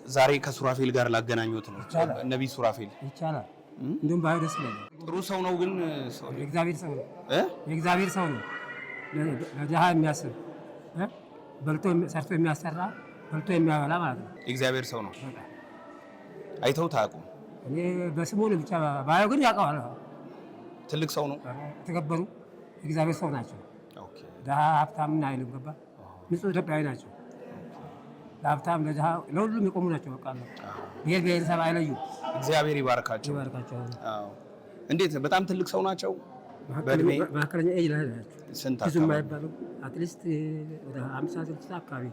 ዛሬ ከሱራፌል ጋር ላገናኙት ነው። ነብይ ሱራፌል ይቻላል። እንደውም ባይው ደስ ይላል። ጥሩ ሰው ነው ግን የእግዚአብሔር ሰው ነው። የእግዚአብሔር ሰው ነው። ለድሃ የሚያስብ በልቶ ሰርቶ የሚያሰራ በልቶ የሚያበላ ማለት ነው። የእግዚአብሔር ሰው ነው። አይተው ታውቁም? እኔ በስሙ ነው ብቻ ባይው ግን ያውቀዋል። ትልቅ ሰው ነው። ተከበሩ የእግዚአብሔር ሰው ናቸው። ድሃ ሀብታም ምን አይልም። ገባ ንጹህ ኢትዮጵያዊ ናቸው። ለሀብታም ለድሃ ለሁሉም የቆሙ ናቸው። በቃ ብሔር ብሔረሰብ አይለዩ። እግዚአብሔር ይባርካቸው። እንዴት በጣም ትልቅ ሰው ናቸው። በእድሜ መካከለኛ ኤጅ ላይ ናቸው። ስንት ብዙ የማይባሉ አትሊስት ወደ 50 60 አካባቢ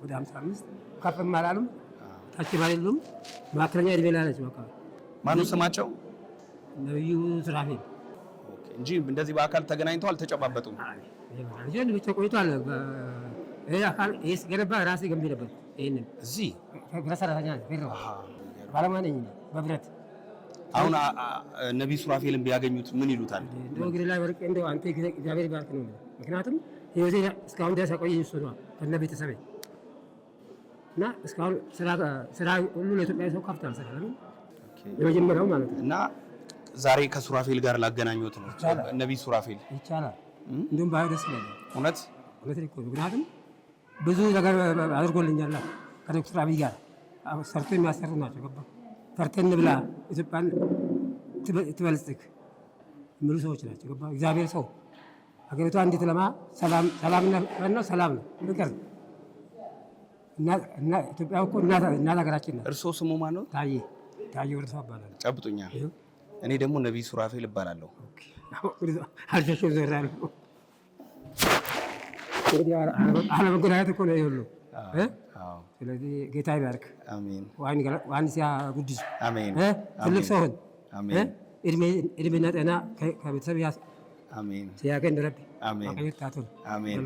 ወደ 55 ከፍም አላሉም ታችም አይደሉም። መካከለኛ እድሜ ላይ ናቸው። በቃ ማነው ስማቸው? ነብዩ ሱራፌል እንጂ እንደዚህ በአካል ተገናኝተው አልተጨባበጡም። ይሄን ብቻ ቆይቷል። ይሄ አካል ይሄስ ገነባ ራሴ ገንቢ ነበር። ይሄንን እዚህ በሰራተኛ ነው ባለሙያ ነኝ በብረት። አሁን ነብይ ሱራፌልን ቢያገኙት ምን ይሉታል? እንደው እግሬ ላይ ወርቄ እንደው አንተ እግዚአብሔር ይባርክ ነው። ምክንያቱም ህይወቴ እስካሁን ድረስ ያቆየኝ እሱ ነው ከነ ቤተሰቤ እና እስካሁን ስራ ሁሉ ለኢትዮጵያ ሰው ከፍቷል። ስራ ለምን የመጀመሪያው ማለት ነው። እና ዛሬ ከሱራፌል ጋር ላገናኙት ነው። ነብይ ሱራፌል ይቻላል። እንደውም ባይው ደስ ይላል። እውነት እኮ ምክንያቱም ብዙ ነገር አድርጎልኛል። ከዶክተር አብይ ጋር ሰርቶ የሚያሰሩ ናቸው። ገባ ፈርተን ብላ ኢትዮጵያን ትበልጽግ የሚሉ ሰዎች ናቸው። ገባ እግዚአብሔር ሰው ሀገሪቷ እንዴት ለማ ሰላም ነው ሰላም ነው ፍቅር እና ኢትዮጵያ እኮ እናት ሀገራችን ነው። እርሶ ስሙ ማን ነው? ታዬ ወርሳ እባላለሁ። ጨብጡኛ። እኔ ደግሞ ነብይ ሱራፌል እባላለሁ። አልሸሸም ዘራለሁ። እንግዲህ አለመገናኘት እኮ ነው ይሁሉ። ስለዚህ ጌታ ይባርክ። አሜን። ዋንሲያ ጉዲስ አሜን። ትልቅ ሰው ሁን። አሜን። እድሜና ጤና ከቤተሰብ አሜን ሲያገኝ ረቢ አሜን። አሜን። አሜን።